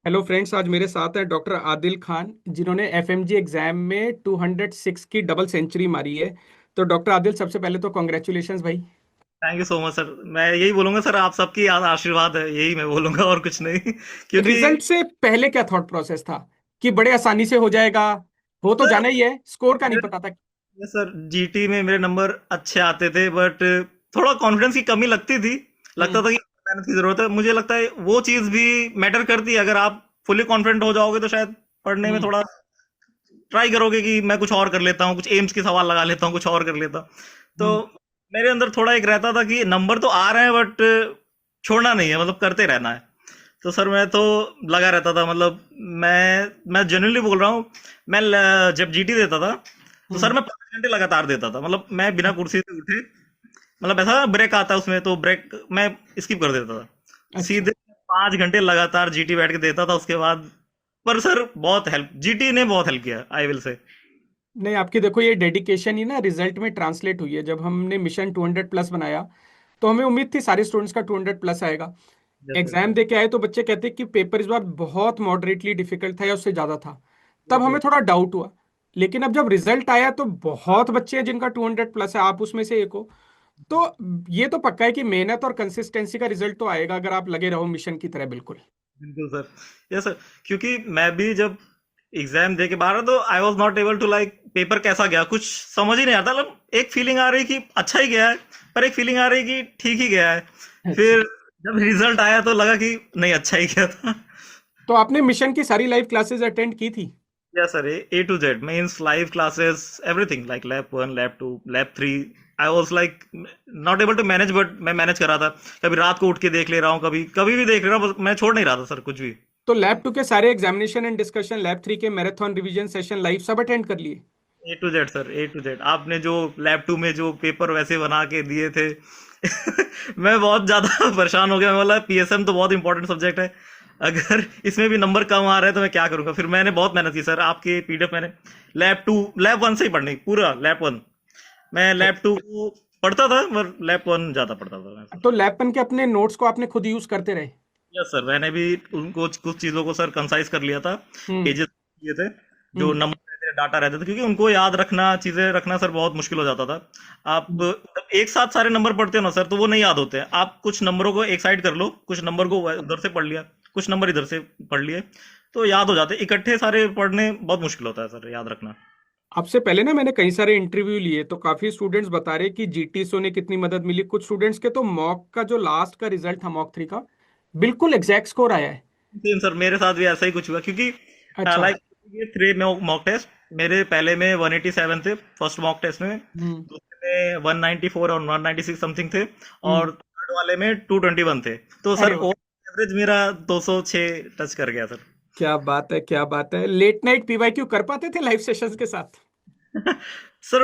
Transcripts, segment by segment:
Hello friends, आज मेरे साथ है डॉक्टर आदिल खान, जिन्होंने एफएमजी एग्जाम में 206 की डबल सेंचुरी मारी है। तो डॉक्टर आदिल, सबसे पहले तो कॉन्ग्रेचुलेशंस भाई। Thank you so much sir. मैं यही बोलूंगा सर, आप सबकी आशीर्वाद है, यही मैं बोलूंगा और कुछ नहीं। क्योंकि रिजल्ट से पहले क्या थॉट प्रोसेस था कि बड़े आसानी से हो जाएगा? हो तो सर जाना ही है, स्कोर का नहीं मेरे पता था। सर जीटी में मेरे नंबर अच्छे आते थे, बट थोड़ा कॉन्फिडेंस की कमी लगती थी। लगता हम्म। था कि मेहनत की जरूरत है। मुझे लगता है वो चीज भी मैटर करती है। अगर आप फुली कॉन्फिडेंट हो जाओगे तो शायद पढ़ने में हम्म। थोड़ा ट्राई करोगे कि मैं कुछ और कर लेता हूँ, कुछ एम्स के सवाल लगा लेता हूँ, कुछ और कर लेता हूँ। तो हम्म। मेरे अंदर थोड़ा एक रहता था कि नंबर तो आ रहे हैं, बट छोड़ना नहीं है, मतलब करते रहना है। तो सर मैं तो लगा रहता था, मतलब मैं जेन्युइनली बोल रहा हूँ। जब जीटी देता था तो सर हम्म। मैं 5 घंटे लगातार देता था, मतलब मैं बिना कुर्सी से उठे, मतलब ऐसा ब्रेक आता है उसमें तो ब्रेक मैं स्किप कर देता था। अच्छा। सीधे 5 घंटे लगातार जीटी बैठ के देता था उसके बाद। पर सर बहुत हेल्प, जीटी ने बहुत हेल्प किया, आई विल से। नहीं, आपकी देखो ये डेडिकेशन ही ना रिजल्ट में ट्रांसलेट हुई है। जब हमने मिशन 200 प्लस बनाया तो हमें उम्मीद थी सारे स्टूडेंट्स का 200 प्लस आएगा। Yes yes exam sir. दे के आए तो बच्चे कहते कि पेपर इस बार बहुत मॉडरेटली डिफिकल्ट था या उससे ज्यादा था। तब यस हमें यस। थोड़ा डाउट हुआ। लेकिन अब जब रिजल्ट आया तो बहुत बच्चे हैं जिनका 200 प्लस है, आप उसमें से एक हो। तो ये तो पक्का है कि मेहनत और कंसिस्टेंसी का रिजल्ट तो आएगा अगर आप लगे रहो मिशन की तरह, बिल्कुल। बिल्कुल सर, यस सर। क्योंकि मैं भी जब एग्जाम दे के बाहर आया, तो I was not able to like paper कैसा गया कुछ समझ ही नहीं आता। मतलब एक फीलिंग आ रही कि अच्छा ही गया है, पर एक फीलिंग आ रही कि ठीक ही गया है। अच्छा। फिर जब रिजल्ट आया तो लगा कि नहीं, अच्छा ही गया था। तो आपने मिशन की सारी लाइव क्लासेस अटेंड की थी? Yes sir, A to Z means live classes, everything like lab 1, lab 2, lab 3। I was like not able to manage, but मैं मैनेज कर रहा था। कभी रात को उठ के देख ले रहा हूँ, कभी कभी भी देख ले रहा हूँ, बस मैं छोड़ नहीं रहा था सर कुछ भी। तो लैब 2 के सारे एग्जामिनेशन एंड डिस्कशन, लैब 3 के मैराथन रिवीजन सेशन लाइव सब अटेंड कर लिए? A to Z sir, A to Z. आपने जो लैब 2 में जो पेपर वैसे बना के दिए थे मैं बहुत ज्यादा परेशान हो गया। मैं बोला पीएसएम तो बहुत इंपॉर्टेंट सब्जेक्ट है, अगर इसमें भी नंबर कम आ रहे हैं तो मैं क्या करूंगा। फिर मैंने बहुत मेहनत की सर, आपके पीडीएफ मैंने लैब 1 से ही पढ़नी, पूरा लैब 1। मैं लैब 2 को पढ़ता था, पर लैब 1 ज्यादा पढ़ता था मैं सर। तो लैपन के अपने नोट्स को आपने खुद यूज करते रहे? यस सर, मैंने भी उनको कुछ चीजों को सर कंसाइज कर लिया था। हम्म। पेजेस किए थे, जो हम्म। नंबर रहते थे, डाटा रहते थे, क्योंकि उनको याद रखना, चीजें रखना सर बहुत मुश्किल हो जाता था। आप हम्म। जब एक साथ सारे नंबर पढ़ते हो ना सर, तो वो नहीं याद होते हैं। आप कुछ नंबरों को एक साइड कर लो, कुछ नंबर को उधर से पढ़ लिया, कुछ नंबर इधर से पढ़ लिए, तो याद हो जाते। इकट्ठे सारे पढ़ने बहुत मुश्किल होता है सर, याद रखना। आपसे पहले ना मैंने कई सारे इंटरव्यू लिए तो काफी स्टूडेंट्स बता रहे कि जीटी से उन्हें कितनी मदद मिली। कुछ स्टूडेंट्स के तो मॉक का जो लास्ट का रिजल्ट था, मॉक 3 का, बिल्कुल एग्जैक्ट स्कोर आया है। सेम सर, मेरे साथ भी ऐसा ही कुछ हुआ, क्योंकि अच्छा। लाइक ये 3 मॉक टेस्ट मेरे पहले में 187 थे, फर्स्ट मॉक टेस्ट में। हम्म। दूसरे में 194 और 196 समथिंग थे। हम्म। और थर्ड वाले में 221 थे। तो सर अरे वाह! एवरेज मेरा 206 टच कर गया सर। क्या बात है, क्या बात है! लेट नाइट पीवाईक्यू कर पाते थे लाइव सेशंस के साथ? सर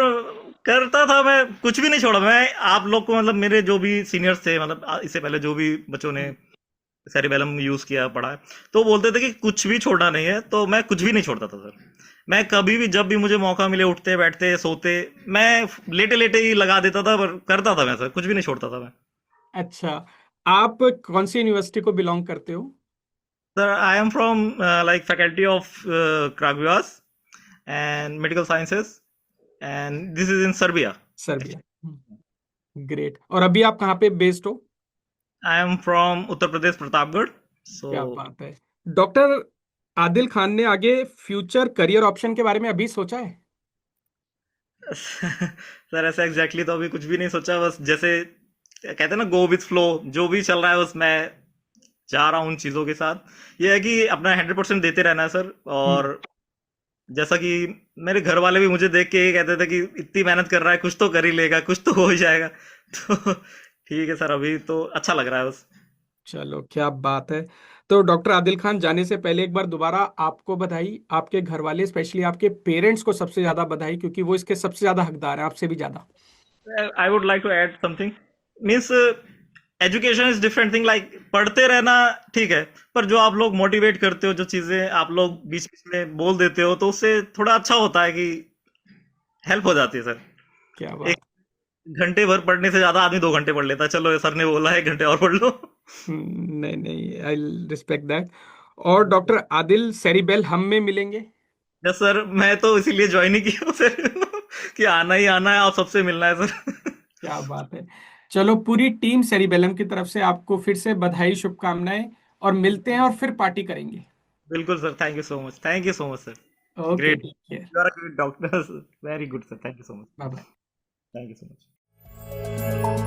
करता था, मैं कुछ भी नहीं छोड़ा। मैं आप लोग को, मतलब मेरे जो भी सीनियर्स थे, मतलब इससे पहले जो भी बच्चों ने हम्म। सेरिबेलम यूज किया, पढ़ा है, तो बोलते थे कि कुछ भी छोड़ना नहीं है, तो मैं कुछ भी नहीं छोड़ता था सर। मैं कभी भी, जब भी मुझे मौका मिले, उठते बैठते सोते, मैं लेटे लेटे ही लगा देता था, पर करता था मैं सर, कुछ भी नहीं छोड़ता था मैं। अच्छा। आप कौन सी यूनिवर्सिटी को बिलोंग करते हो? Sir I am from like faculty of Kragujevac and medical sciences, and this is in Serbia. Serbia. Great. और अभी आप कहाँ पे बेस्ड हो? I am from Uttar Pradesh, Pratapgarh. So क्या बात है! डॉक्टर आदिल खान ने आगे फ्यूचर करियर ऑप्शन के बारे में अभी सोचा है? सर ऐसा एग्जैक्टली तो अभी कुछ भी नहीं सोचा, बस जैसे कहते हैं ना, गो विथ फ्लो, जो भी चल रहा है बस मैं जा रहा हूँ उन चीजों के साथ। ये है कि अपना 100% देते रहना है सर। हम्म। और जैसा कि मेरे घर वाले भी मुझे देख के ये कहते थे कि इतनी मेहनत कर रहा है, कुछ तो कर ही लेगा, कुछ तो हो ही जाएगा। तो ठीक है सर, अभी तो अच्छा लग रहा है बस। चलो, क्या बात है! तो डॉक्टर आदिल खान, जाने से पहले एक बार दोबारा आपको बधाई, आपके घर वाले स्पेशली आपके पेरेंट्स को सबसे ज्यादा बधाई, क्योंकि वो इसके सबसे ज्यादा हकदार हैं, आपसे भी ज्यादा। I would like to add something, means education is different thing, like पढ़ते रहना ठीक है, पर जो आप लोग मोटिवेट करते हो, जो चीजें आप लोग बीच बीच में बोल देते हो, तो उससे थोड़ा अच्छा होता है कि हेल्प हो जाती है सर। क्या एक बात! घंटे भर पढ़ने से ज्यादा आदमी 2 घंटे पढ़ लेता है, चलो ये सर ने बोला है 1 घंटे और पढ़ लो। नहीं नहीं, आई रिस्पेक्ट दैट। और डॉक्टर आदिल सेरिबेल हम में मिलेंगे। यस सर, मैं तो इसीलिए ज्वाइन ही किया हूँ सर कि आना ही आना है, आप सबसे मिलना है सर। क्या बात है। चलो, पूरी टीम सेरिबेलम की तरफ से आपको फिर से बधाई, शुभकामनाएं। और मिलते हैं और फिर पार्टी करेंगे। बिल्कुल sir, thank you so much, thank you so much sir. Okay, great, take care. You are a great doctor, very good sir, thank you so much, bye bye. Thank you so much.